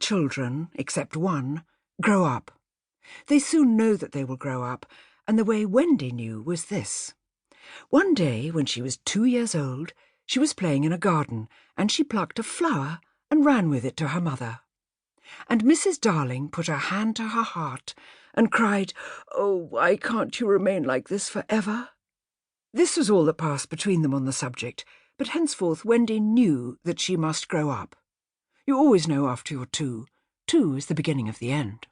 children, except one, grow up. They soon know that they will grow up, and the way Wendy knew was this. One day, when she was 2 years old, she was playing in a garden, and she plucked a flower and ran with it to her mother. And Mrs. Darling put her hand to her heart and cried, "Oh, why can't you remain like this for ever?" This was all that passed between them on the subject, but henceforth Wendy knew that she must grow up. You always know after you're 2. 2 is the beginning of the end.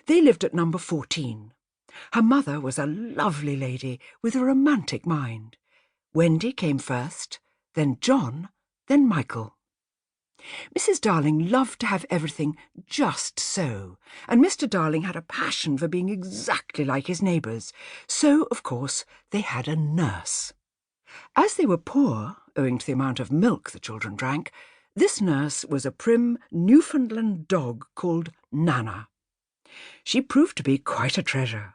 They lived at number 14. Her mother was a lovely lady with a romantic mind. Wendy came first, then John, then Michael. Mrs. Darling loved to have everything just so, and Mr. Darling had a passion for being exactly like his neighbours, so, of course, they had a nurse. As they were poor, owing to the amount of milk the children drank, this nurse was a prim Newfoundland dog called Nana. She proved to be quite a treasure.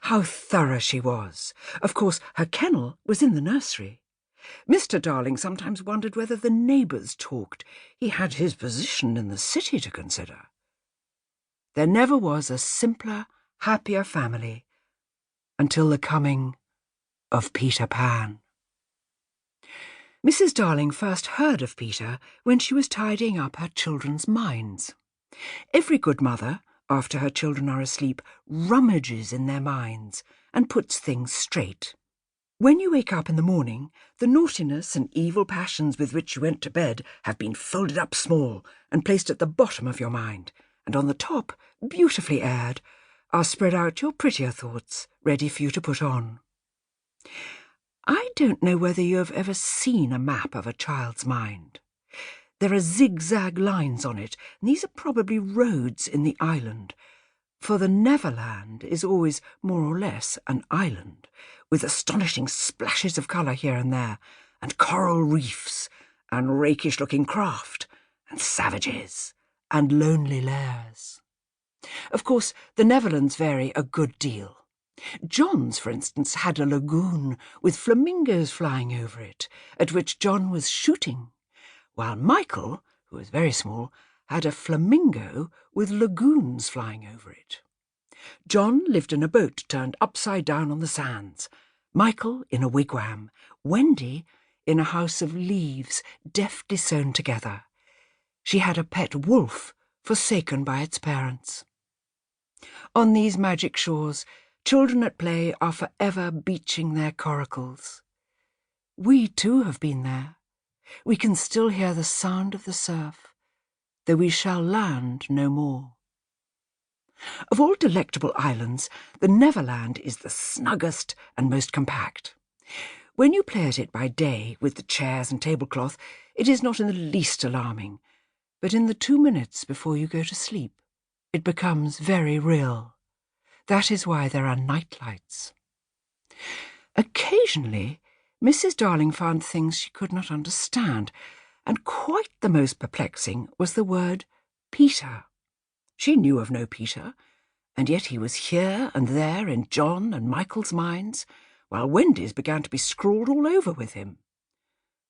How thorough she was! Of course, her kennel was in the nursery. Mr. Darling sometimes wondered whether the neighbours talked. He had his position in the city to consider. There never was a simpler, happier family until the coming of Peter Pan. Mrs. Darling first heard of Peter when she was tidying up her children's minds. Every good mother, after her children are asleep, rummages in their minds and puts things straight. When you wake up in the morning, the naughtiness and evil passions with which you went to bed have been folded up small and placed at the bottom of your mind, and on the top, beautifully aired, are spread out your prettier thoughts, ready for you to put on. I don't know whether you have ever seen a map of a child's mind. There are zigzag lines on it, and these are probably roads in the island, for the Neverland is always more or less an island, with astonishing splashes of colour here and there, and coral reefs, and rakish-looking craft, and savages, and lonely lairs. Of course, the Neverlands vary a good deal. John's, for instance, had a lagoon with flamingos flying over it, at which John was shooting, while Michael, who was very small, had a flamingo with lagoons flying over it. John lived in a boat turned upside down on the sands, Michael in a wigwam, Wendy in a house of leaves deftly sewn together. She had a pet wolf forsaken by its parents. On these magic shores, children at play are forever beaching their coracles. We too have been there. We can still hear the sound of the surf, though we shall land no more. Of all delectable islands, the Neverland is the snuggest and most compact. When you play at it by day with the chairs and tablecloth, it is not in the least alarming, but in the 2 minutes before you go to sleep, it becomes very real. That is why there are night lights. Occasionally, Mrs. Darling found things she could not understand, and quite the most perplexing was the word Peter. She knew of no Peter, and yet he was here and there in John and Michael's minds, while Wendy's began to be scrawled all over with him.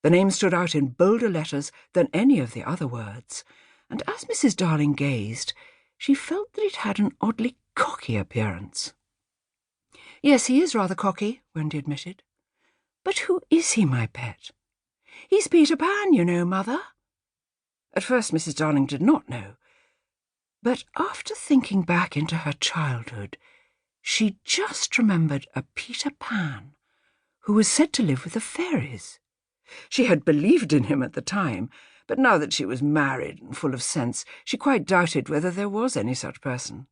The name stood out in bolder letters than any of the other words, and as Mrs. Darling gazed, she felt that it had an oddly cocky appearance. "Yes, he is rather cocky," Wendy admitted. "But who is he, my pet?" "He's Peter Pan, you know, Mother." At first Mrs. Darling did not know, but after thinking back into her childhood, she just remembered a Peter Pan who was said to live with the fairies. She had believed in him at the time, but now that she was married and full of sense, she quite doubted whether there was any such person.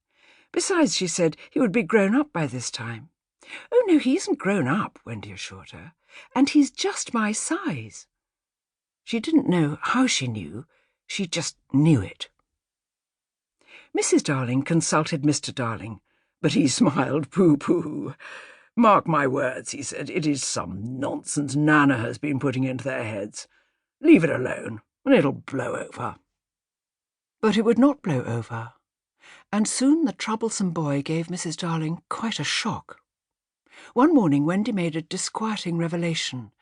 Besides, she said, he would be grown up by this time. "Oh, no, he isn't grown up," Wendy assured her, "and he's just my size." She didn't know how she knew, she just knew it. Mrs. Darling consulted Mr. Darling, but he smiled pooh-pooh. "Mark my words," he said, "it is some nonsense Nana has been putting into their heads. Leave it alone, and it'll blow over." But it would not blow over, and soon the troublesome boy gave Mrs. Darling quite a shock. One morning Wendy made a disquieting revelation.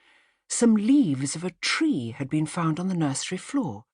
Some leaves of a tree had been found on the nursery floor,